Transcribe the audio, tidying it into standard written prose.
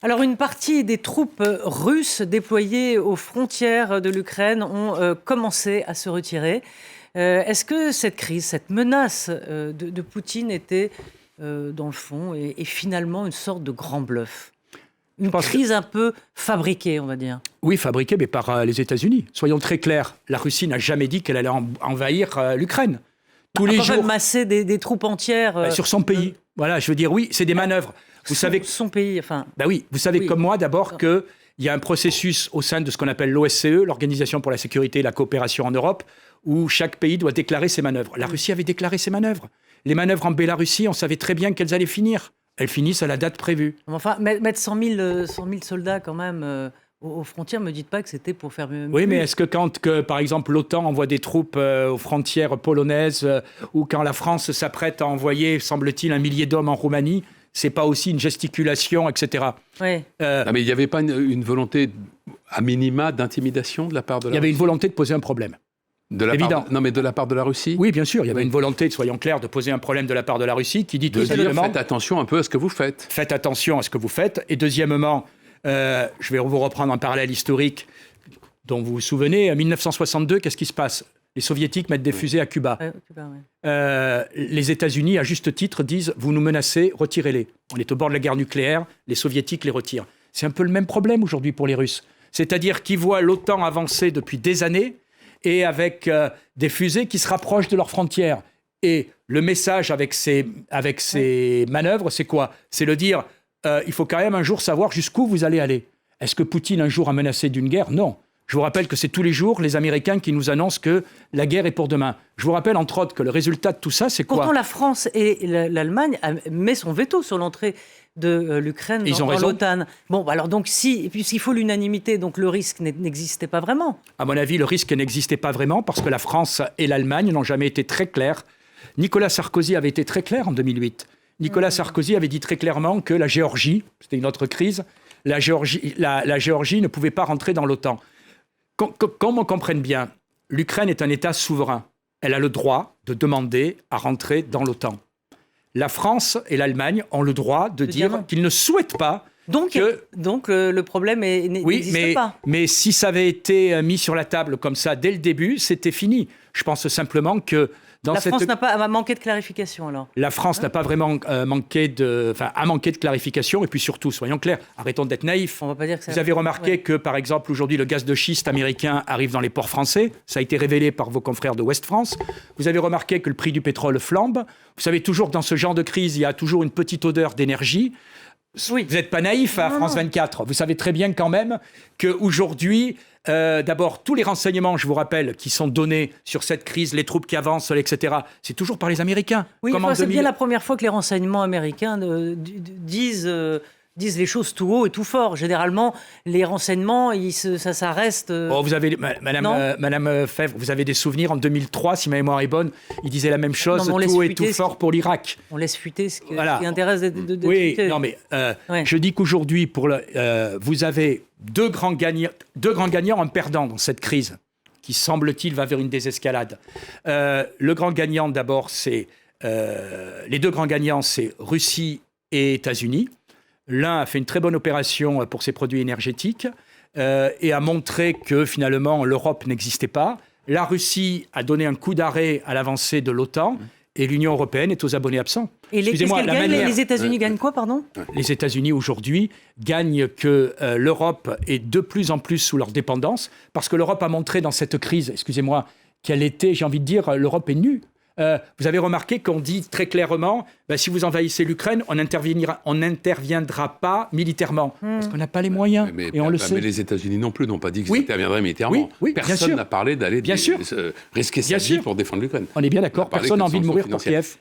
Alors, une partie des troupes russes déployées aux frontières de l'Ukraine ont commencé à se retirer. Est-ce que cette crise, cette menace de Poutine était, dans le fond, et finalement une sorte de grand bluff ? Une crise un peu fabriquée, on va dire. Oui, fabriquée, mais par les États-Unis. Soyons très clairs, la Russie n'a jamais dit qu'elle allait envahir l'Ukraine. Tous les jours, masser des troupes entières sur son pays. Voilà, je veux dire, oui, c'est des manœuvres. Vous savez, son pays, enfin. Oui, vous savez comme moi d'abord qu'il y a un processus au sein de ce qu'on appelle l'OSCE, l'Organisation pour la sécurité et la coopération en Europe, où chaque pays doit déclarer ses manœuvres. La Russie avait déclaré ses manœuvres. Les manœuvres en Bélarussie, on savait très bien qu'elles allaient finir. Elles finissent à la date prévue. Enfin, mettre 100 000 soldats quand même aux frontières, ne me dites pas que c'était pour faire mieux. Oui, mais est-ce que par exemple, l'OTAN envoie des troupes aux frontières polonaises ou quand la France s'apprête à envoyer, semble-t-il, 1 millier d'hommes en Roumanie, c'est pas aussi une gesticulation, etc. Oui. Non, mais il n'y avait pas une volonté, à minima, d'intimidation de la part de la Russie ? Il y avait une volonté de poser un problème. Évident. Non, mais de la part de la Russie ? Oui, bien sûr. Il y avait une volonté, soyons clairs, de poser un problème de la part de la Russie qui dit tout simplement... Faites attention un peu à ce que vous faites. Faites attention à ce que vous faites. Et deuxièmement, je vais vous reprendre un parallèle historique dont vous vous souvenez. En 1962, qu'est-ce qui se passe ? Les Soviétiques mettent des fusées à Cuba. Les États-Unis, à juste titre, disent « vous nous menacez, retirez-les ». On est au bord de la guerre nucléaire, les Soviétiques les retirent. C'est un peu le même problème aujourd'hui pour les Russes. C'est-à-dire qu'ils voient l'OTAN avancer depuis des années et avec des fusées qui se rapprochent de leurs frontières. Et le message avec ces manœuvres, c'est quoi ? C'est de dire il faut quand même un jour savoir jusqu'où vous allez aller. Est-ce que Poutine un jour a menacé d'une guerre ? Non. Je vous rappelle que c'est tous les jours les Américains qui nous annoncent que la guerre est pour demain. Je vous rappelle entre autres que le résultat de tout ça, c'est quoi ? Pourtant, la France et l'Allemagne met son veto sur l'entrée de l'Ukraine dans l'OTAN. Bon, alors donc puisqu'il faut l'unanimité, donc le risque n'existait pas vraiment. À mon avis, le risque n'existait pas vraiment parce que la France et l'Allemagne n'ont jamais été très clairs. Nicolas Sarkozy avait été très clair en 2008. Nicolas Sarkozy avait dit très clairement que la Géorgie, c'était une autre crise, la Géorgie ne pouvait pas rentrer dans l'OTAN. Qu'on me comprenne bien, l'Ukraine est un État souverain. Elle a le droit de demander à rentrer dans l'OTAN. La France et l'Allemagne ont le droit de dire qu'ils ne souhaitent pas donc le problème n'existe pas. Mais si ça avait été mis sur la table comme ça dès le début, c'était fini. Je pense simplement que... La France n'a pas manqué de clarification, alors. La France n'a pas vraiment manqué de clarification. Et puis surtout, soyons clairs, arrêtons d'être naïfs. On va pas dire que ça... Vous avez remarqué que, par exemple, aujourd'hui, le gaz de schiste américain arrive dans les ports français. Ça a été révélé par vos confrères de Ouest France. Vous avez remarqué que le prix du pétrole flambe. Vous savez toujours que dans ce genre de crise, il y a toujours une petite odeur d'énergie. Oui. Vous n'êtes pas naïf à France 24. Vous savez très bien quand même qu'aujourd'hui... d'abord, tous les renseignements, je vous rappelle, qui sont donnés sur cette crise, les troupes qui avancent, etc., c'est toujours par les Américains. Oui, c'est bien la première fois que les renseignements américains disent les choses tout haut et tout fort. Généralement, les renseignements, ça reste... vous avez, Madame Fèvre, vous avez des souvenirs, en 2003, si ma mémoire est bonne, il disait la même chose, tout haut et tout fort pour l'Irak. On laisse fuiter ce qui intéresse de oui, non mais je dis qu'aujourd'hui, vous avez deux grands gagnants, un perdant dans cette crise, qui semble-t-il va vers une désescalade. Le grand gagnant, d'abord, les deux grands gagnants, c'est Russie et États-Unis. L'un a fait une très bonne opération pour ses produits énergétiques et a montré que finalement l'Europe n'existait pas. La Russie a donné un coup d'arrêt à l'avancée de l'OTAN et l'Union européenne est aux abonnés absents. Et les États-Unis gagnent quoi, pardon ? Les États-Unis aujourd'hui gagnent que l'Europe est de plus en plus sous leur dépendance parce que l'Europe a montré dans cette crise, qu'elle était, j'ai envie de dire, l'Europe est nue. Vous avez remarqué qu'on dit très clairement si vous envahissez l'Ukraine, on n'interviendra pas militairement. Parce qu'on n'a pas les moyens. Et on le sait. Mais les États-Unis non plus n'ont pas dit qu'ils interviendraient militairement. Oui, personne n'a parlé d'aller risquer sa vie pour défendre l'Ukraine. On est bien d'accord. Personne n'a envie de mourir pour Kiev.